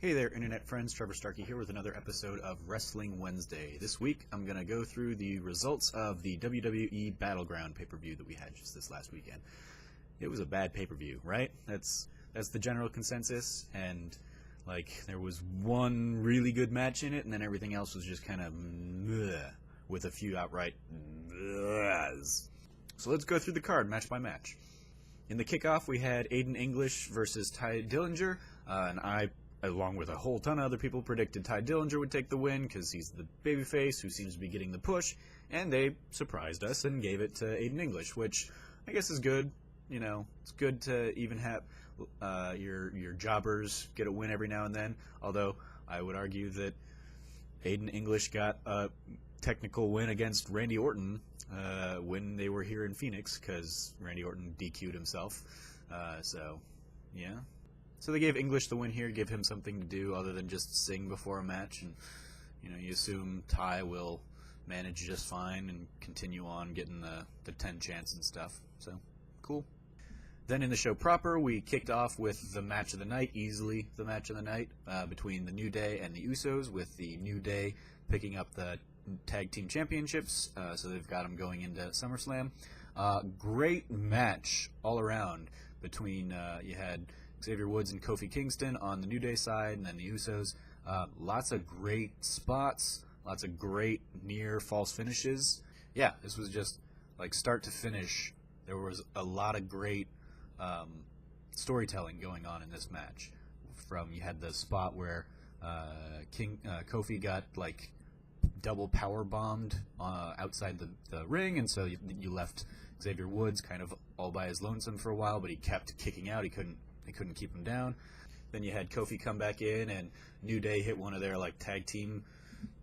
Hey there, internet friends. Trevor Starkey here with another episode of Wrestling Wednesday. This week, I'm going to go through the results of the WWE Battleground pay-per-view that we had just this last weekend. It was a bad pay-per-view, right? That's the general consensus, and there was one really good match in it, and then everything else was just kind of with a few outright blehs. So let's go through the card match by match. In the kickoff, we had Aiden English versus Ty Dillinger, and I, along with a whole ton of other people, predicted Ty Dillinger would take the win because he's the babyface who seems to be getting the push, and they surprised us and gave it to Aiden English, which I guess is good. You know, it's good to even have your jobbers get a win every now and then, although I would argue that Aiden English got a technical win against Randy Orton when they were here in Phoenix because Randy Orton DQ'd himself. So, yeah. So they gave English the win here, give him something to do other than just sing before a match, and you assume Ty will manage just fine and continue on getting the 10 chants and stuff. So, cool. Then in the show proper, we kicked off with the match of the night, easily the match of the night, between the New Day and the Usos, with the New Day picking up the Tag Team Championships, so they've got them going into SummerSlam. Great match all around between, you had Xavier Woods and Kofi Kingston on the New Day side, and then the Usos. Lots of great spots, lots of great near false finishes. Yeah, this was just start to finish. There was a lot of great storytelling going on in this match. You had the spot where Kofi got double power bombed outside the ring, and so you left Xavier Woods kind of all by his lonesome for a while, but he kept kicking out. They couldn't keep him down. Then you had Kofi come back in, and New Day hit one of their tag team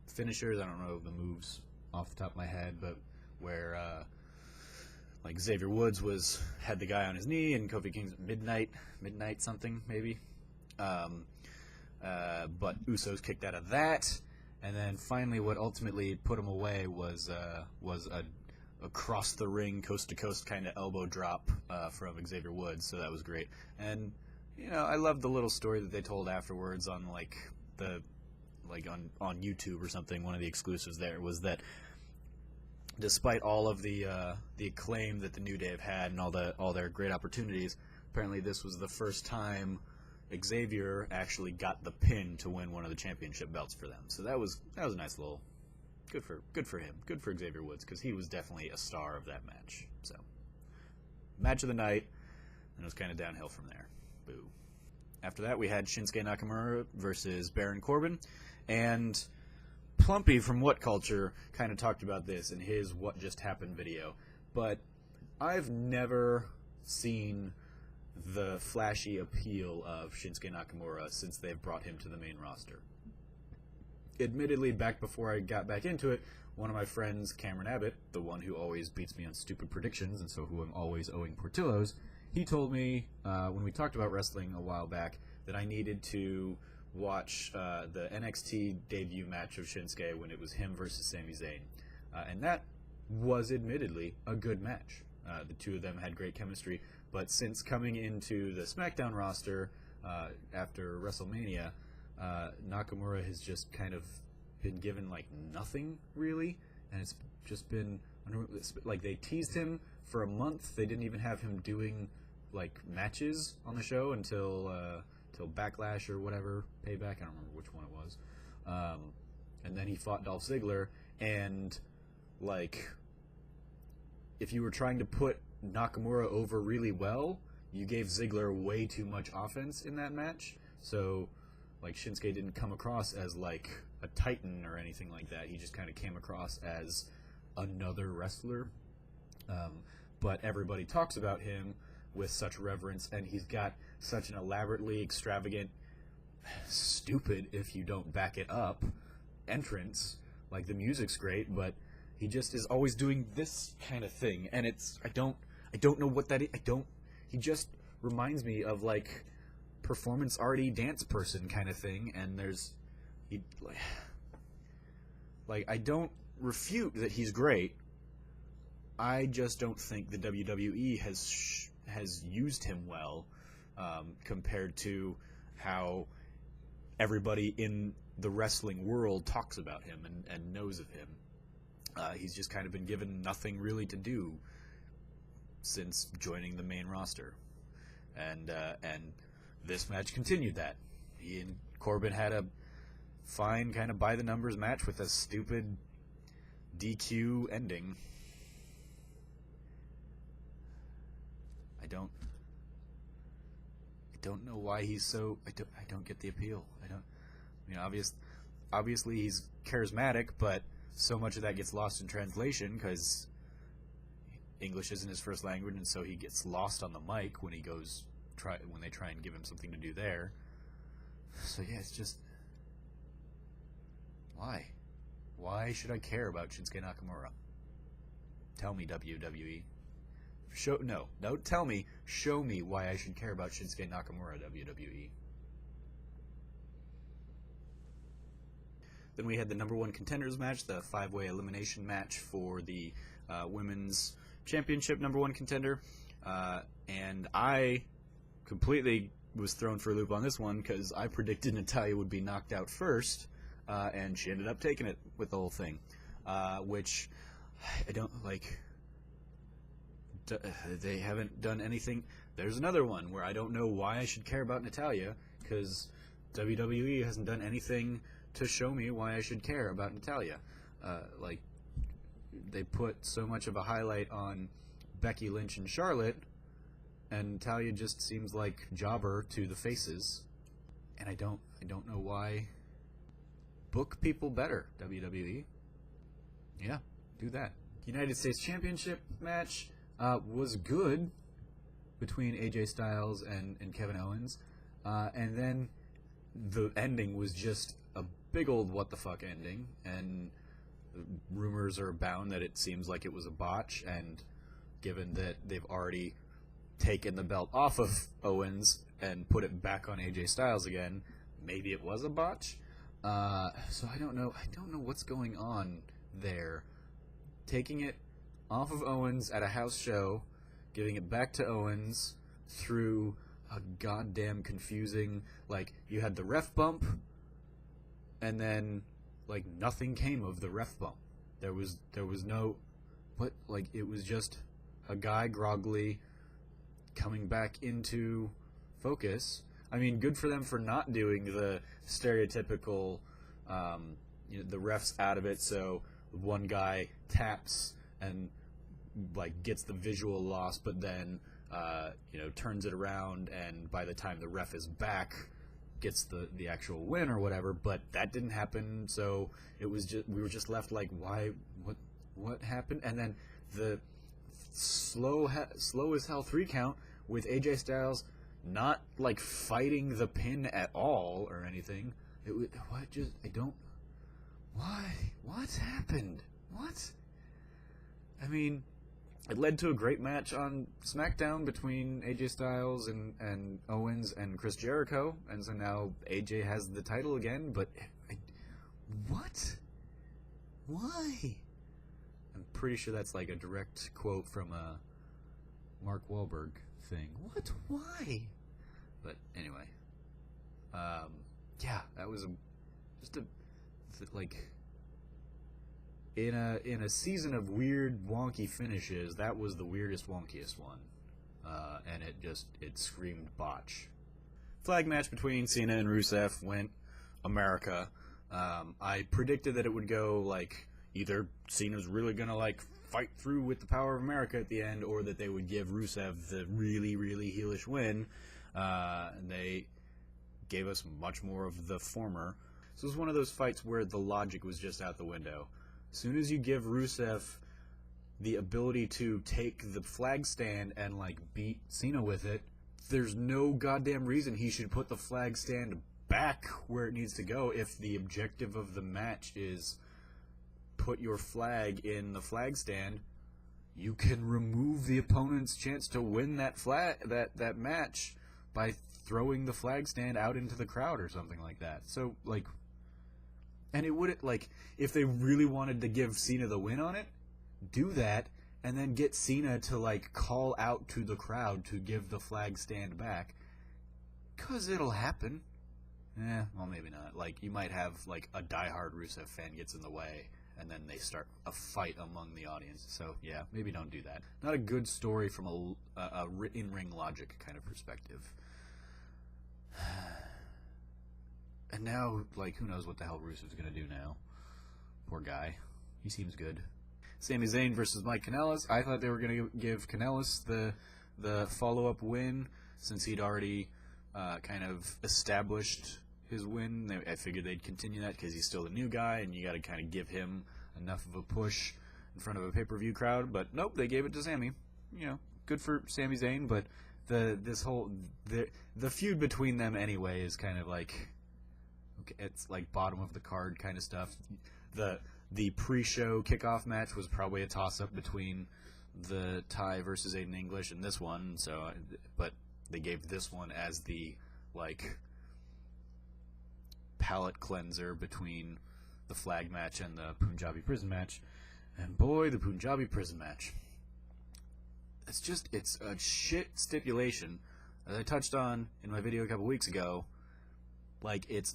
finishers. I don't know the moves off the top of my head, but where Xavier Woods had the guy on his knee, and Kofi King's midnight something maybe. But Usos kicked out of that, and then finally, what ultimately put him away was a across the ring, coast to coast kind of elbow drop from Xavier Woods. So that was great. And I love the little story that they told afterwards on on YouTube or something. One of the exclusives there was that despite all of the acclaim that the New Day have had and all their great opportunities, apparently this was the first time Xavier actually got the pin to win one of the championship belts for them. So that was a nice little good for him, good for Xavier Woods, because he was definitely a star of that match. So match of the night, and it was kind of downhill from there. Boo. After that, we had Shinsuke Nakamura versus Baron Corbin, and Plumpy from What Culture kind of talked about this in his What Just Happened video, but I've never seen the flashy appeal of Shinsuke Nakamura since they've brought him to the main roster. Admittedly, back before I got back into it, one of my friends, Cameron Abbott, the one who always beats me on stupid predictions and so who I'm always owing Portillo's, he told me when we talked about wrestling a while back that I needed to watch the NXT debut match of Shinsuke when it was him versus Sami Zayn. And that was admittedly a good match. The two of them had great chemistry, but since coming into the SmackDown roster after WrestleMania, Nakamura has just kind of been given nothing really, and it's just been they teased him for a month. They didn't even have him doing matches on the show until Backlash or whatever, Payback. I don't remember which one it was. And then he fought Dolph Ziggler, and if you were trying to put Nakamura over really well, you gave Ziggler way too much offense in that match. So Shinsuke didn't come across as a titan or anything like that. He just kind of came across as another wrestler. But everybody talks about him with such reverence, and he's got such an elaborately extravagant, stupid if you don't back it up, entrance. The music's great, but he just is always doing this kind of thing, and I don't know what that is. He just reminds me of performance arty dance person kind of thing, and I don't refute that he's great. I just don't think the WWE has used him well compared to how everybody in the wrestling world talks about him and knows of him. He's just kind of been given nothing really to do since joining the main roster. And this match continued that. He and Corbin had a fine kind of by-the-numbers match with a stupid DQ ending. I don't know why he's so... I don't get the appeal. Obviously he's charismatic, but so much of that gets lost in translation because English isn't his first language, and so he gets lost on the mic when they try and give him something to do there. So yeah, it's just... Why? Why should I care about Shinsuke Nakamura? Tell me, WWE. Don't tell me. Show me why I should care about Shinsuke Nakamura, WWE. Then we had the number one contenders match, the 5-way elimination match for the women's championship number one contender. And I completely was thrown for a loop on this one because I predicted Natalya would be knocked out first, and she ended up taking it with the whole thing, which I don't like. They haven't done anything. There's another one where I don't know why I should care about Natalya, because WWE hasn't done anything to show me why I should care about Natalya. They put so much of a highlight on Becky Lynch and Charlotte, and Natalya just seems like jobber to the faces, and I don't know why. Book people better, WWE. Yeah, do that. United States Championship match was good between AJ Styles and Kevin Owens, and then the ending was just a big old what the fuck ending, and rumors are abound that it seems like it was a botch, and given that they've already taken the belt off of Owens and put it back on AJ Styles again, maybe it was a botch. So I don't know what's going on there. Taking it off of Owens at a house show, giving it back to Owens through a goddamn confusing, you had the ref bump, and then nothing came of the ref bump. There was no, but it was just a guy groggily coming back into focus. I mean, good for them for not doing the stereotypical, the ref's out of it, so one guy taps and gets the visual loss, but then turns it around, and by the time the ref is back, gets the actual win or whatever. But that didn't happen, so we were just left why, what happened? And then the slow as hell 3 count with AJ Styles not fighting the pin at all or anything. What's happened? What? I mean, it led to a great match on SmackDown between AJ Styles and Owens and Chris Jericho, and so now AJ has the title again, but what? Why? I'm pretty sure that's a direct quote from a Mark Wahlberg thing. What? Why? But anyway, yeah, that was in a season of weird, wonky finishes, that was the weirdest, wonkiest one, and it screamed botch. Flag match between Cena and Rusev went America. I predicted that it would go either Cena's really gonna fight through with the power of America at the end, or that they would give Rusev the really, really heelish win. And they gave us much more of the former. So it was one of those fights where the logic was just out the window. As soon as you give Rusev the ability to take the flag stand and beat Cena with it, there's no goddamn reason he should put the flag stand back where it needs to go if the objective of the match is put your flag in the flag stand. You can remove the opponent's chance to win that match by throwing the flag stand out into the crowd or something like that. So and it would if they really wanted to give Cena the win on it, do that, and then get Cena to call out to the crowd to give the flag stand back, 'cause it'll happen. Well, maybe not. Like, you might have, like, a diehard Rusev fan gets in the way, and then they start a fight among the audience. So, yeah, maybe don't do that. Not a good story from a in-ring logic kind of perspective. And now, like, who knows what the hell Rusev's going to do now. Poor guy. He seems good. Sami Zayn versus Mike Kanellis. I thought they were going to give Kanellis the follow-up win, since he'd already kind of established his win. I figured they'd continue that because he's still the new guy, and you got to kind of give him enough of a push in front of a pay-per-view crowd. But nope, they gave it to Sami. You know, good for Sami Zayn, but the feud between them anyway is kind of like, okay, it's like bottom of the card kind of stuff. The pre-show kickoff match was probably a toss-up between the Ty versus Aiden English and this one. So, but they gave this one as the like palate cleanser between the flag match and the Punjabi prison match. And boy, the Punjabi prison match. It's a shit stipulation. As I touched on in my video a couple weeks ago, like, it's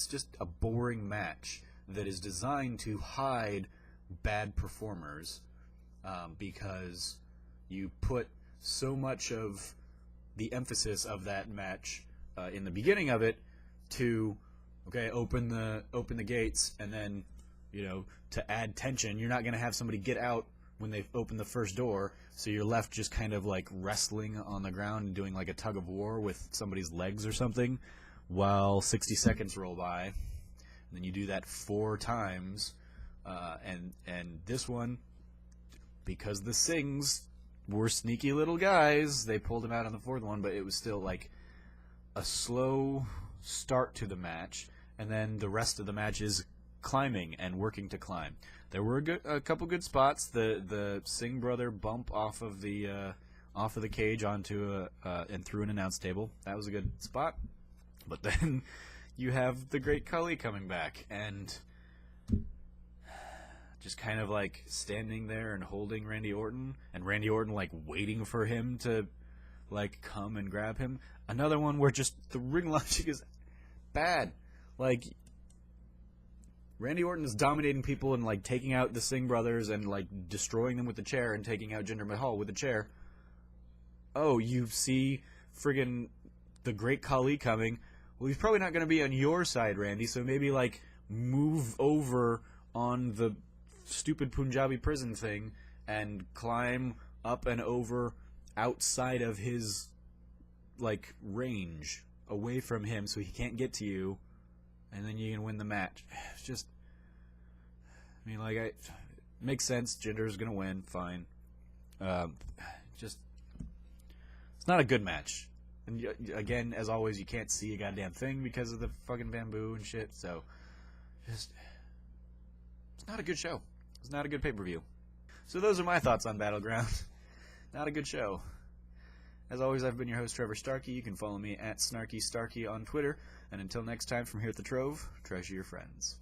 just a boring match that is designed to hide bad performers, because you put so much of the emphasis of that match in the beginning of it to, okay, open the gates, and then, you know, to add tension, you're not going to have somebody get out when they open the first door, so you're left just kind of like wrestling on the ground and doing like a tug of war with somebody's legs or something while 60 seconds roll by. And then you do that 4 times, and this one, because the Singhs were sneaky little guys, they pulled him out on the 4th one, but it was still like a slow start to the match, and then the rest of the match is climbing and working to climb. There were a couple good spots. The Singh brother bump off of the cage onto and through an announce table. That was a good spot. But then you have the Great Khali coming back and just kind of like standing there and holding Randy Orton, and Randy Orton like waiting for him to like come and grab him. Another one where just the ring logic is bad. Like, Randy Orton is dominating people and like taking out the Singh brothers and like destroying them with the chair and taking out Jinder Mahal with the chair. Oh, you see friggin' the Great Khali coming. Well, he's probably not going to be on your side, Randy, so maybe like move over on the stupid Punjabi prison thing and climb up and over outside of his like range, away from him, so he can't get to you, and then you can win the match. It's just, I mean, like, it makes sense. Jinder's gonna win, fine. Just, it's not a good match. And again, as always, you can't see a goddamn thing because of the fucking bamboo and shit. So, just, it's not a good show. It's not a good pay-per-view. So those are my thoughts on Battleground. Not a good show. As always, I've been your host, Trevor Starkey. You can follow me at SnarkyStarkey on Twitter. And until next time, from here at the Trove, treasure your friends.